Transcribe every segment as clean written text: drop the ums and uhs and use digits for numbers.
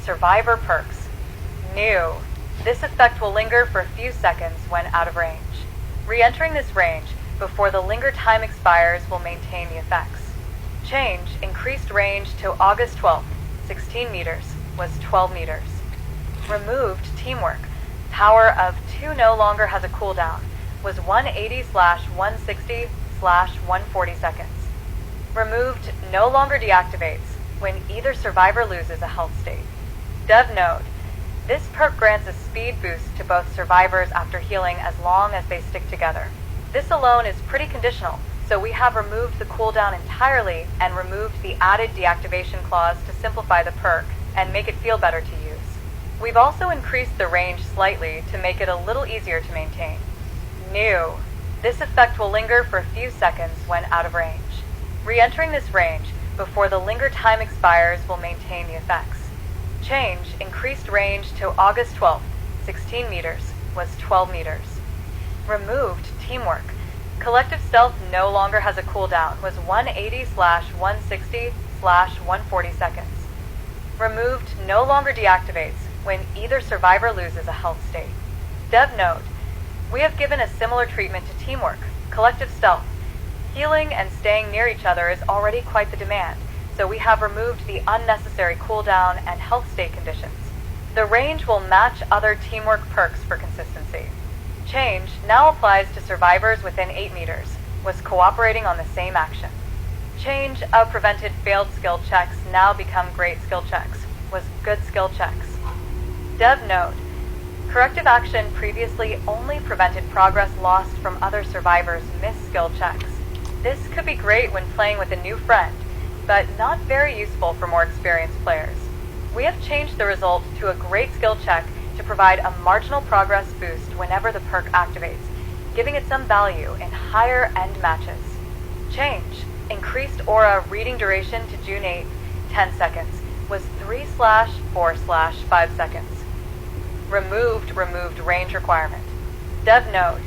Survivor Perks. New. This effect will linger for a few seconds when out of range. Re-entering this range before the linger time expires will maintain the effects. Change. Increased range to August 12th, 16 meters, was 12 meters. Removed Teamwork. Power of 2 no longer has a cooldown, was 180/160/140 seconds. Removed no longer deactivates when either survivor loses a health state. Dev Note. This perk grants a speed boost to both survivors after healing as long as they stick together. This alone is pretty conditional, so we have removed the cooldown entirely and removed the added deactivation clause to simplify the perk and make it feel better to use. We've also increased the range slightly to make it a little easier to maintain. New. This effect will linger for a few seconds when out of range. Re-entering this range before the linger time expires will maintain the effects. Change. Increased range to August 12th, 16 meters, was 12 meters. Removed Teamwork. Collective Stealth no longer has a cooldown, was 180/160/140 seconds. Removed no longer deactivates when either survivor loses a health state. Dev Note. We have given a similar treatment to Teamwork, Collective Stealth. Healing and staying near each other is already quite the demand, so we have removed the unnecessary cooldown and health state conditions. The range will match other Teamwork perks for consistency. Change now applies to survivors within 8 meters, was cooperating on the same action. Change of prevented failed skill checks now become great skill checks, was good skill checks. Dev Note. Corrective action previously only prevented progress lost from other survivors' missed skill checks. This could be great when playing with a new friend, but not very useful for more experienced players. We have changed the result to a great skill check to provide a marginal progress boost whenever the perk activates, giving it some value in higher end matches. Change. Increased aura reading duration to June 8th, 10 seconds, was 3/4/5 seconds. Removed range requirement. Dev Note.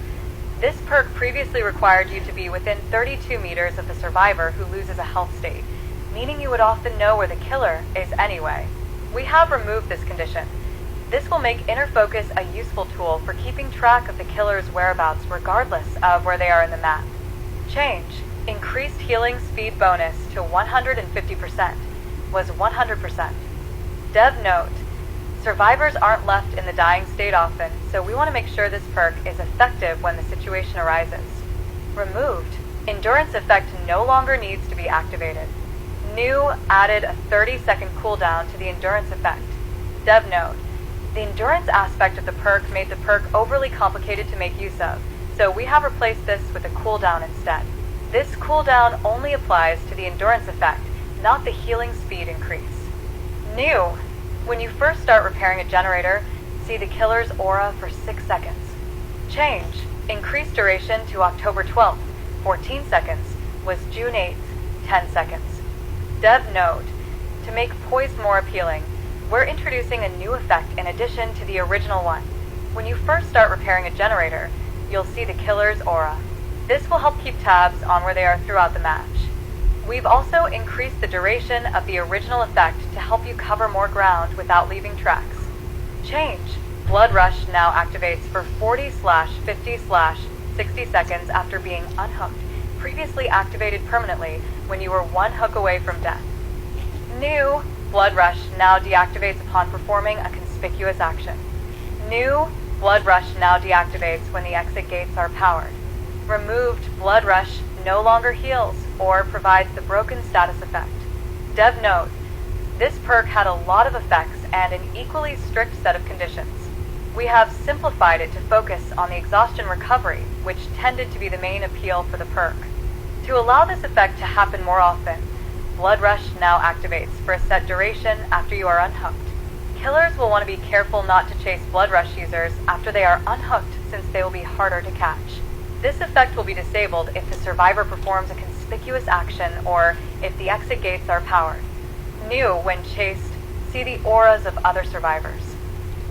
This perk previously required you to be within 32 meters of the survivor who loses a health state, meaning you would often know where the killer is anyway. We have removed this condition. This will make Inner Focus a useful tool for keeping track of the killer's whereabouts regardless of where they are in the map. Change. Increased healing speed bonus to 150%, was 100%. Dev Note. Survivors aren't left in the dying state often, so we want to make sure this perk is effective when the situation arises. Removed. Endurance effect no longer needs to be activated. New added a 30-second cooldown to the endurance effect. Dev Note. The endurance aspect of the perk made the perk overly complicated to make use of, so we have replaced this with a cooldown instead. This cooldown only applies to the endurance effect, not the healing speed increase. New. When you first start repairing a generator, see the killer's aura for 6 seconds. Change. Increased duration to October 12th, 14 seconds, was June 8th, 10 seconds. Dev Note. To make Poised more appealing, we're introducing a new effect in addition to the original one. When you first start repairing a generator, you'll see the killer's aura. This will help keep tabs on where they are throughout the match. We've also increased the duration of the original effect to help you cover more ground without leaving tracks. Change. Blood Rush now activates for 40/50/60 seconds after being unhooked, previously activated permanently when you were 1 hook away from death. New. Blood Rush now deactivates upon performing a conspicuous action. New. Blood Rush now deactivates when the exit gates are powered. Removed. Blood Rush no longer heals or provides the broken status effect. Dev Note. This perk had a lot of effects and an equally strict set of conditions. We have simplified it to focus on the exhaustion recovery, which tended to be the main appeal for the perk. To allow this effect to happen more often, Blood Rush now activates for a set duration after you are unhooked. Killers will want to be careful not to chase Blood Rush users after they are unhooked, since they will be harder to catch. This effect will be disabled if the survivor performs a conspicuous action or if the exit gates are powered. New. When chased, see the auras of other survivors.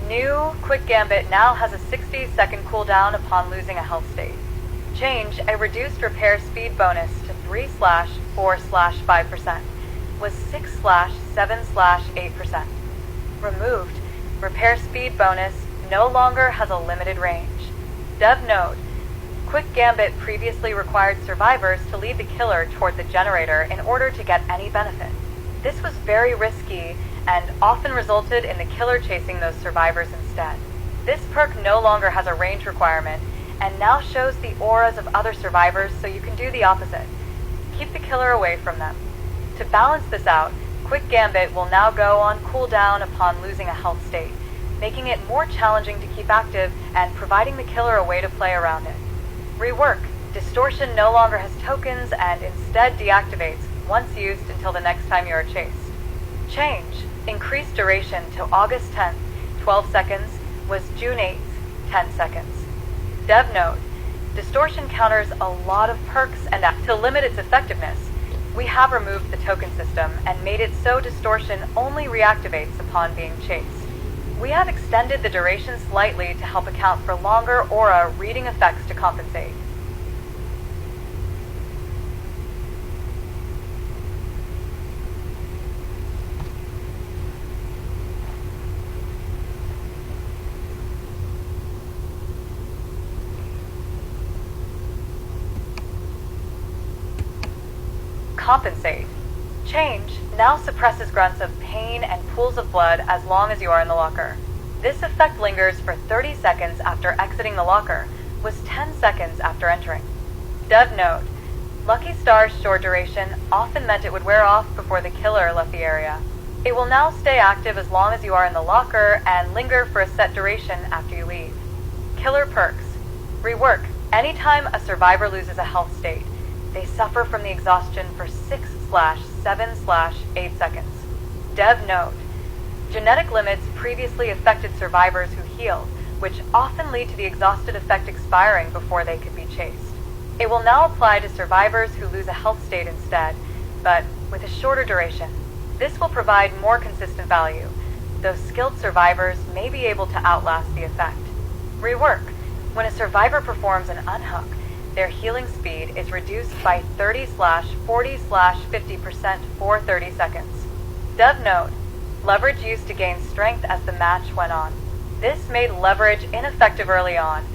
New. Quick Gambit now has a 60-second cooldown upon losing a health state. Change. A reduced repair speed bonus to 3/4/5%, was 6/7/8%. Removed. Repair speed bonus no longer has a limited range. Dev note. Quick Gambit previously required survivors to lead the killer toward the generator in order to get any benefit. This was very risky and often resulted in the killer chasing those survivors instead. This perk no longer has a range requirement and now shows the auras of other survivors, so you can do the opposite. Keep the killer away from them. To balance this out, Quick Gambit will now go on cooldown upon losing a health state, making it more challenging to keep active and providing the killer a way to play around it. Rework. Distortion no longer has tokens and instead deactivates once used until the next time you are chased. Change. Increased duration to August 10th, 12 seconds, was June 8th, 10 seconds. Dev note. Distortion counters a lot of perks, and to limit its effectiveness, we have removed the token system and made it so distortion only reactivates upon being chased. We have extended the duration slightly to help account for longer aura reading effects to compensate. Compensate. Change now suppresses grunts of pain and pools of blood as long as you are in the locker. This effect lingers for 30 seconds after exiting the locker, was 10 seconds after entering. Dev note. Lucky Star's short duration often meant it would wear off before the killer left the area. It will now stay active as long as you are in the locker and linger for a set duration after you leave. Killer perks. Rework. Anytime a survivor loses a health state, they suffer from the exhaustion for 6/7/8 seconds. Dev note. Genetic limits previously affected survivors who healed, which often lead to the exhausted effect expiring before they could be chased. It will now apply to survivors who lose a health state instead, but with a shorter duration. This will provide more consistent value, though skilled survivors may be able to outlast the effect. Rework. When a survivor performs an unhook, their healing speed is reduced by 30/40/50% for 30 seconds. Dev note. Leverage used to gain strength as the match went on. This made leverage ineffective early on,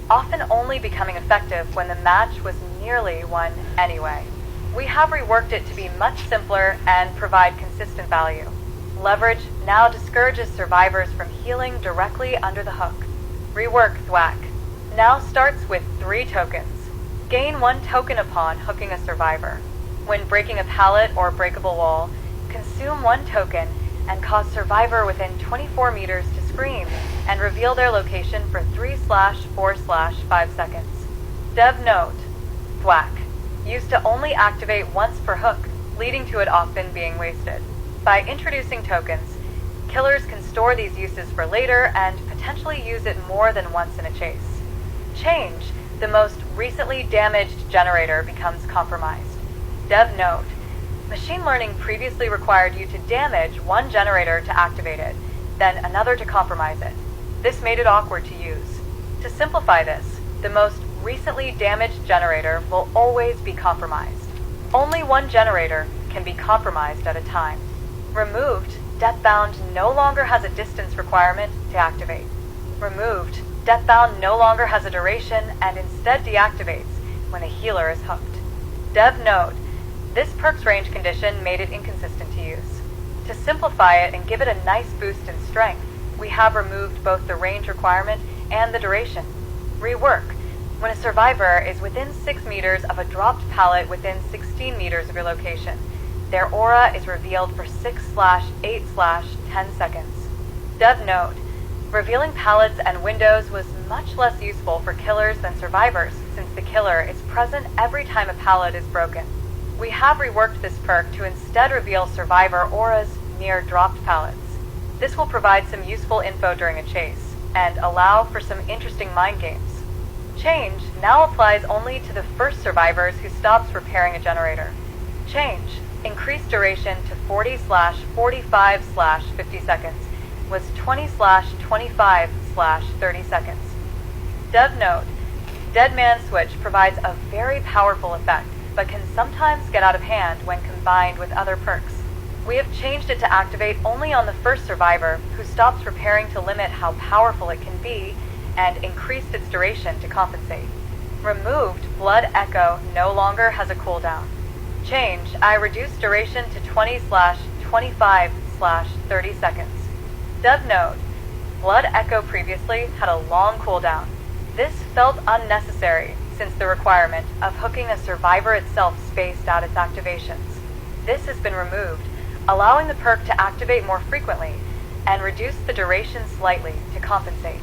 often only becoming effective when the match was nearly won anyway. We have reworked it to be much simpler and provide consistent value. Leverage now discourages survivors from healing directly under the hook. Rework Thwack now starts with 3 tokens. Gain 1 token upon hooking a survivor. When breaking a pallet or breakable wall, consume 1 token and cause survivor within 24 meters to scream and reveal their location for 3/4/5 seconds. Dev note. Thwack. Used to only activate once per hook, leading to it often being wasted. By introducing tokens, killers can store these uses for later and potentially use it more than once in a chase. Change. The most recently damaged generator becomes compromised. Dev note. Machine learning previously required you to damage 1 generator to activate it, then another to compromise it. This made it awkward to use. To simplify this, the most recently damaged generator will always be compromised. Only 1 generator can be compromised at a time. Removed. Deathbound no longer has a distance requirement to activate. Removed. Deathbound no longer has a duration and instead deactivates when a healer is hooked. Dev note. This perk's range condition made it inconsistent to use. To simplify it and give it a nice boost in strength, we have removed both the range requirement and the duration. Rework. When a survivor is within 6 meters of a dropped pallet within 16 meters of your location, their aura is revealed for 6/8/10 seconds. Dev note. Revealing pallets and windows was much less useful for killers than survivors, since the killer is present every time a pallet is broken. We have reworked this perk to instead reveal survivor auras near dropped pallets. This will provide some useful info during a chase, and allow for some interesting mind games. Change now applies only to the first survivors who stops repairing a generator. Change. Increased duration to 40/45/50 seconds, was 20/25/30 seconds. Dev note. Dead Man Switch provides a very powerful effect, but can sometimes get out of hand when combined with other perks. We have changed it to activate only on the first survivor, who stops repairing to limit how powerful it can be, and increased its duration to compensate. Removed Blood Echo no longer has a cooldown. Change, I reduced duration to 20/25/30 seconds. Dev note, Blood Echo previously had a long cooldown. This felt unnecessary since the requirement of hooking a survivor itself spaced out its activations. This has been removed, allowing the perk to activate more frequently and reduce the duration slightly to compensate.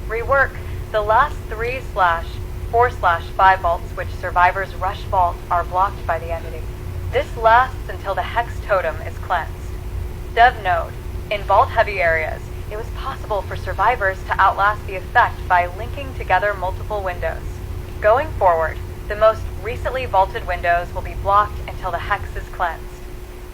Rework, the last 3/4/5 vaults which survivors rush vault are blocked by the entity. This lasts until the Hex Totem is cleansed. Dev note, in vault heavy areas, it was possible for survivors to outlast the effect by linking together multiple windows. Going forward, the most recently vaulted windows will be blocked until the Hex is cleansed.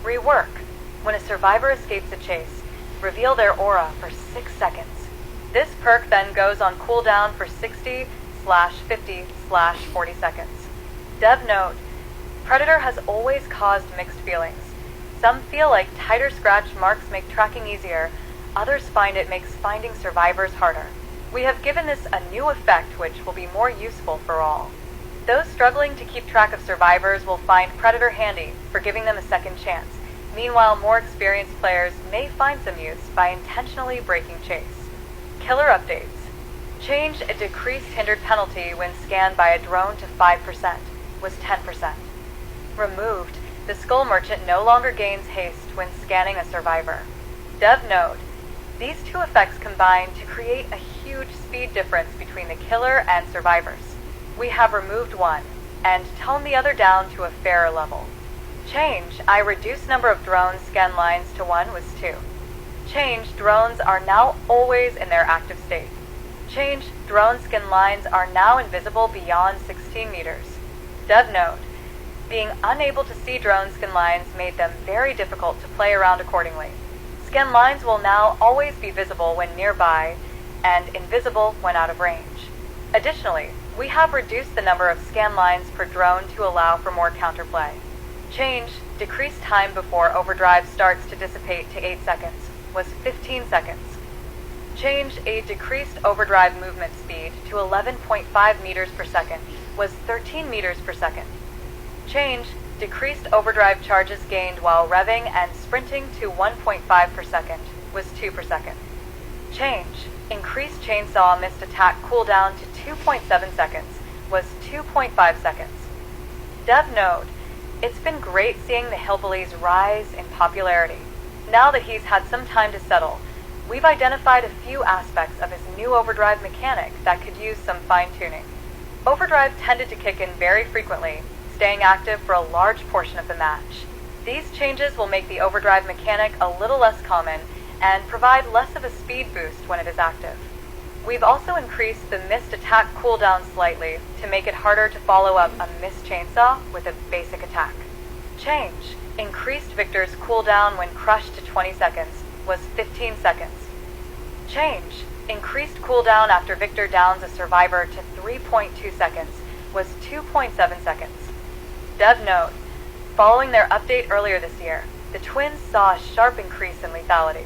Rework, when a survivor escapes a chase, reveal their aura for 6 seconds. This perk then goes on cooldown for 60/50/40 seconds. Dev note, Predator has always caused mixed feelings. Some feel like tighter scratch marks make tracking easier, others find it makes finding survivors harder. We have given this a new effect which will be more useful for all. Those struggling to keep track of survivors will find Predator handy for giving them a second chance. Meanwhile, more experienced players may find some use by intentionally breaking chase. Killer updates. Change a decreased hindered penalty when scanned by a drone to 5%, was 10%. Removed, the Skull Merchant no longer gains haste when scanning a survivor. Dev note, these two effects combine to create a huge speed difference between the killer and survivors. We have removed one, and toned the other down to a fairer level. Change, I reduced number of drones scan lines to 1 was 2. Change, drones are now always in their active state. Change, drone scan lines are now invisible beyond 16 meters. Dev note, being unable to see drone scan lines made them very difficult to play around accordingly. Scan lines will now always be visible when nearby, and invisible when out of range. Additionally, we have reduced the number of scan lines per drone to allow for more counterplay. Change, decreased time before overdrive starts to dissipate to 8 seconds, was 15 seconds. Change, a decreased overdrive movement speed to 11.5 meters per second, was 13 meters per second. Change, decreased overdrive charges gained while revving and sprinting to 1.5 per second, was 2 per second. Change, increased chainsaw missed attack cooldown to 2.7 seconds, was 2.5 seconds. Dev note, it's been great seeing the Hillbilly's rise in popularity. Now that he's had some time to settle, we've identified a few aspects of his new overdrive mechanic that could use some fine-tuning. Overdrive tended to kick in very frequently, staying active for a large portion of the match. These changes will make the overdrive mechanic a little less common and provide less of a speed boost when it is active. We've also increased the missed attack cooldown slightly to make it harder to follow up a missed chainsaw with a basic attack. Change, increased Victor's cooldown when crushed to 20 seconds, was 15 seconds. Change, increased cooldown after Victor downs a survivor to 3.2 seconds, was 2.7 seconds. Dev note, following their update earlier this year, the twins saw a sharp increase in lethality.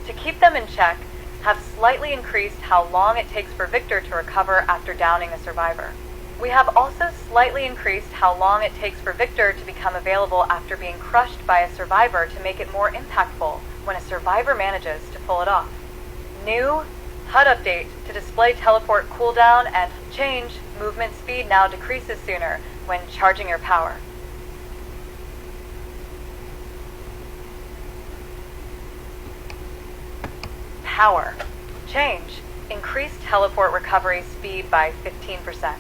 To keep them in check, have slightly increased how long it takes for Victor to recover after downing a survivor. We have also slightly increased how long it takes for Victor to become available after being crushed by a survivor to make it more impactful when a survivor manages to pull it off. New HUD update to display teleport cooldown and change movement speed now decreases sooner when charging your power. Power. Change. Increased teleport recovery speed by 15%.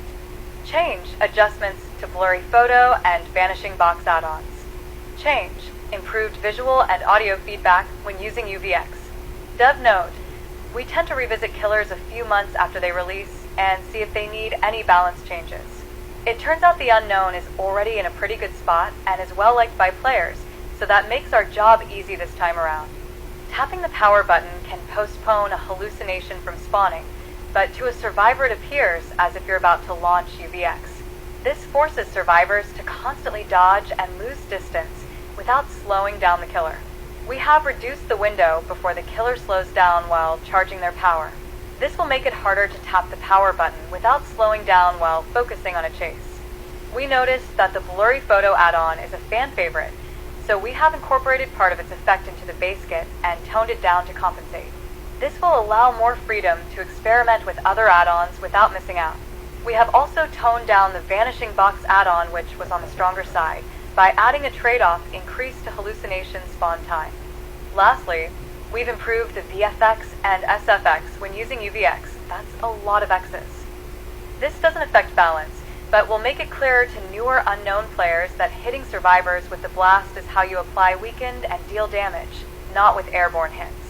Change. Adjustments to blurry photo and vanishing box add-ons. Change. Improved visual and audio feedback when using UVX. Dev note, we tend to revisit killers a few months after they release and see if they need any balance changes. It turns out the Unknown is already in a pretty good spot and is well liked by players, so that makes our job easy this time around. Tapping the power button can postpone a hallucination from spawning, but to a survivor it appears as if you're about to launch UVX. This forces survivors to constantly dodge and lose distance without slowing down the killer. We have reduced the window before the killer slows down while charging their power. This will make it harder to tap the power button without slowing down while focusing on a chase. We noticed that the blurry photo add-on is a fan favorite, so we have incorporated part of its effect into the base kit and toned it down to compensate. This will allow more freedom to experiment with other add-ons without missing out. We have also toned down the Vanishing Box add-on, which was on the stronger side, by adding a trade-off increase to hallucination spawn time. Lastly, we've improved the VFX and SFX when using UVX. That's a lot of X's. This doesn't affect balance, but will make it clearer to newer unknown players that hitting survivors with the blast is how you apply weakened and deal damage, not with airborne hits.